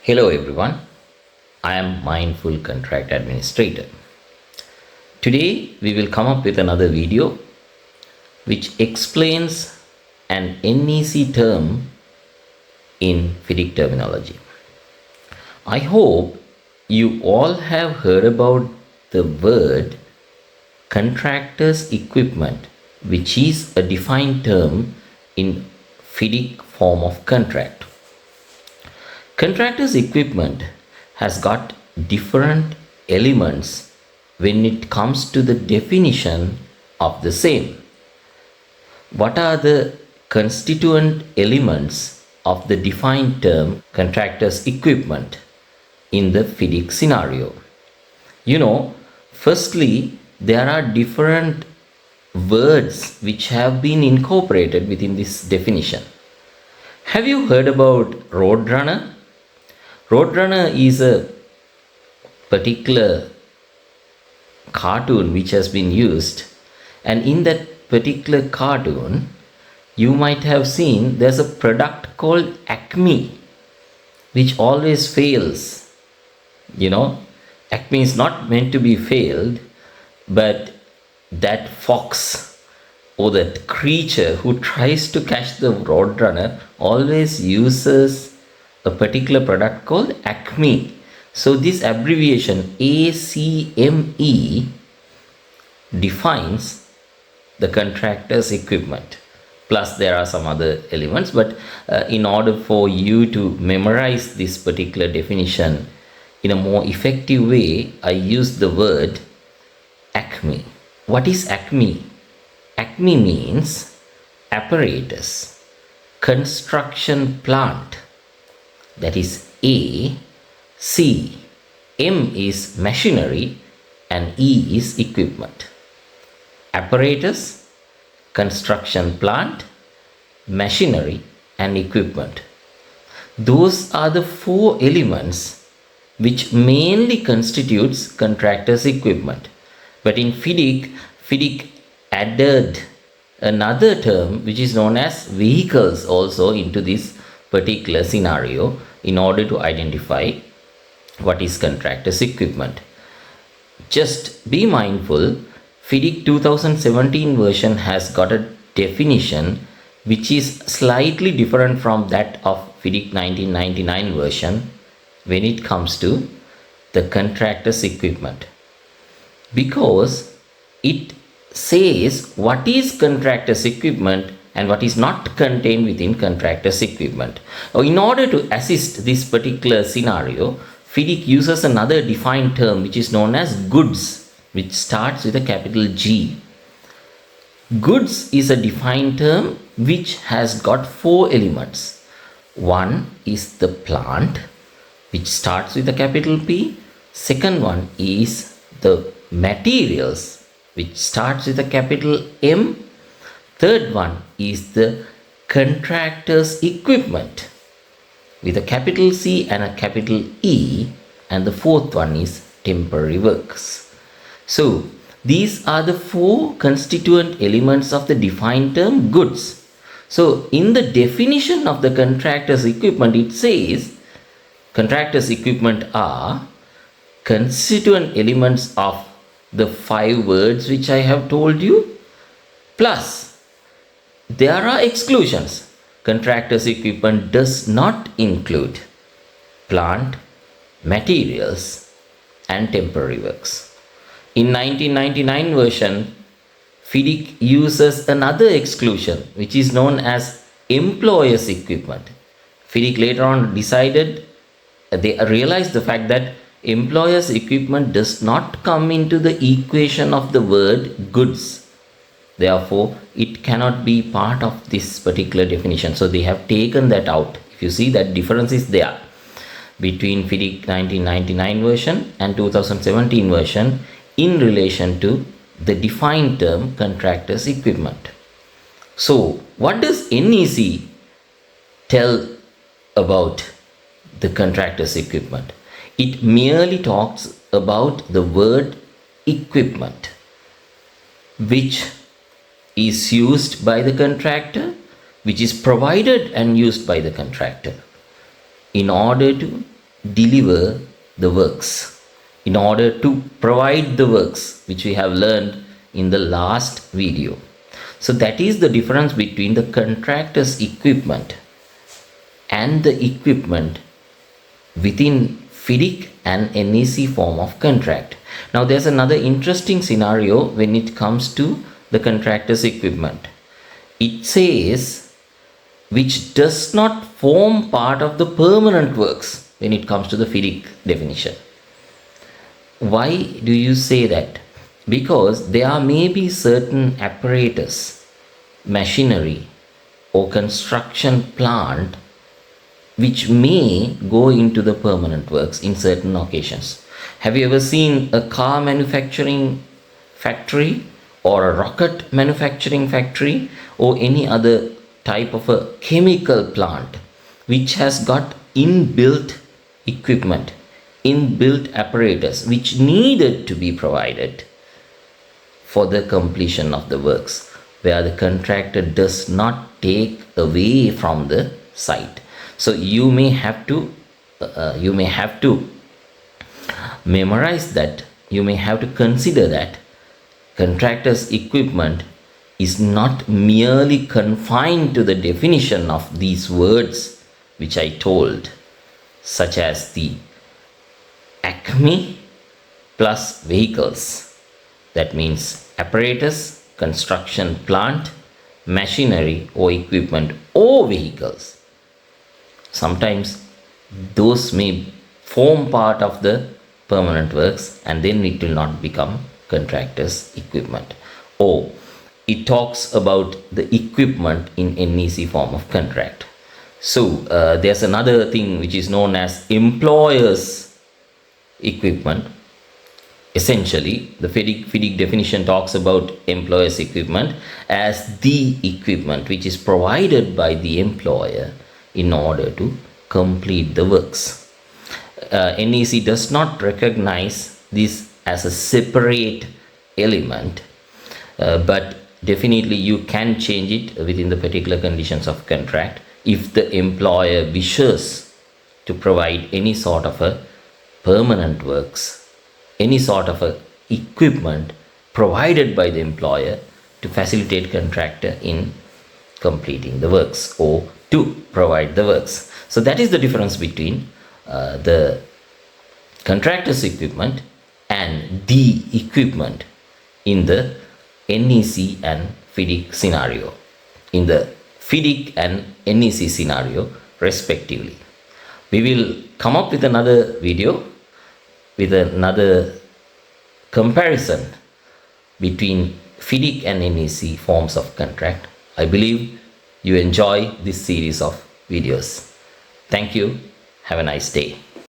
Hello everyone, I am Mindful Contract Administrator. Today we will come up with another video which explains an NEC term in FIDIC terminology. I hope you all have heard about the word contractor's equipment, which is a defined term in FIDIC form of contract. Contractor's equipment has got different elements when it comes to the definition of the same. What are the constituent elements of the defined term contractor's equipment in the FIDIC scenario? Firstly, there are different words which have been incorporated within this definition. Have you heard about roadrunner? Roadrunner is a particular cartoon which has been used, and in that particular cartoon you might have seen there's a product called Acme which always fails. Acme is not meant to be failed, but that fox or that creature who tries to catch the roadrunner always uses a particular product called Acme. So this abbreviation ACME defines the contractor's equipment. Plus there are some other elements, but in order for you to memorize this particular definition in a more effective way, I use the word Acme. What is Acme? Acme means apparatus, construction plant. That is A, C, M is machinery, and E is equipment. Apparatus, construction plant, machinery, and equipment. Those are the four elements which mainly constitutes contractor's equipment. But in FIDIC added another term which is known as vehicles also into this particular scenario in order to identify what is contractor's equipment. Just be mindful, FIDIC 2017 version has got a definition which is slightly different from that of FIDIC 1999 version when it comes to the contractor's equipment, because it says what is contractor's equipment and what is not contained within contractor's equipment. Now, in order to assist this particular scenario, FIDIC uses another defined term which is known as goods, which starts with a capital G. Goods is a defined term which has got four elements. One is the plant, which starts with a capital P. Second one is the materials, which starts with a capital M. Third one is the contractor's equipment with a capital C and a capital E, and the fourth one is temporary works. So these are the four constituent elements of the defined term goods. So in the definition of the contractor's equipment, it says contractor's equipment are constituent elements of the five words which I have told you, plus there are exclusions. Contractor's equipment does not include plant, materials, and temporary works. In 1999 version, FIDIC uses another exclusion which is known as employer's equipment. FIDIC later on decided, they realized the fact that employer's equipment does not come into the equation of the word goods. Therefore, it cannot be part of this particular definition. So they have taken that out. If you see, that difference is there between FIDIC 1999 version and 2017 version in relation to the defined term contractor's equipment. So what does NEC tell about the contractor's equipment? It merely talks about the word equipment, which is used by the contractor, which is provided and used by the contractor in order to deliver the works, in order to provide the works which we have learned in the last video. So that is the difference between the contractor's equipment and the equipment within FIDIC and NEC form of contract. Now there's another interesting scenario when it comes to the contractor's equipment. It says which does not form part of the permanent works when it comes to the FIDIC definition. Why do you say that? Because there may be certain apparatus, machinery or construction plant which may go into the permanent works in certain occasions. Have you ever seen a car manufacturing factory or a rocket manufacturing factory or any other type of a chemical plant which has got inbuilt equipment, inbuilt apparatus which needed to be provided for the completion of the works, where the contractor does not take away from the site? So you may have to memorize that. You may have to consider that contractor's equipment is not merely confined to the definition of these words which I told, such as the acme plus vehicles. That means apparatus, construction plant, machinery or equipment or vehicles. Sometimes those may form part of the permanent works and then it will not become contractor's equipment. Or it talks about the equipment in NEC form of contract. So there's another thing which is known as employer's equipment. Essentially, the FIDIC definition talks about employer's equipment as the equipment which is provided by the employer in order to complete the works. NEC does not recognize this as a separate element, but definitely you can change it within the particular conditions of contract if the employer wishes to provide any sort of a permanent works, any sort of a equipment provided by the employer to facilitate contractor in completing the works or to provide the works. So that is the difference between the contractor's equipment and the equipment in the NEC and FIDIC scenario, in the FIDIC and NEC scenario respectively. We will come up with another video with another comparison between FIDIC and NEC forms of contract. I believe you enjoy this series of videos. Thank you. Have a nice day.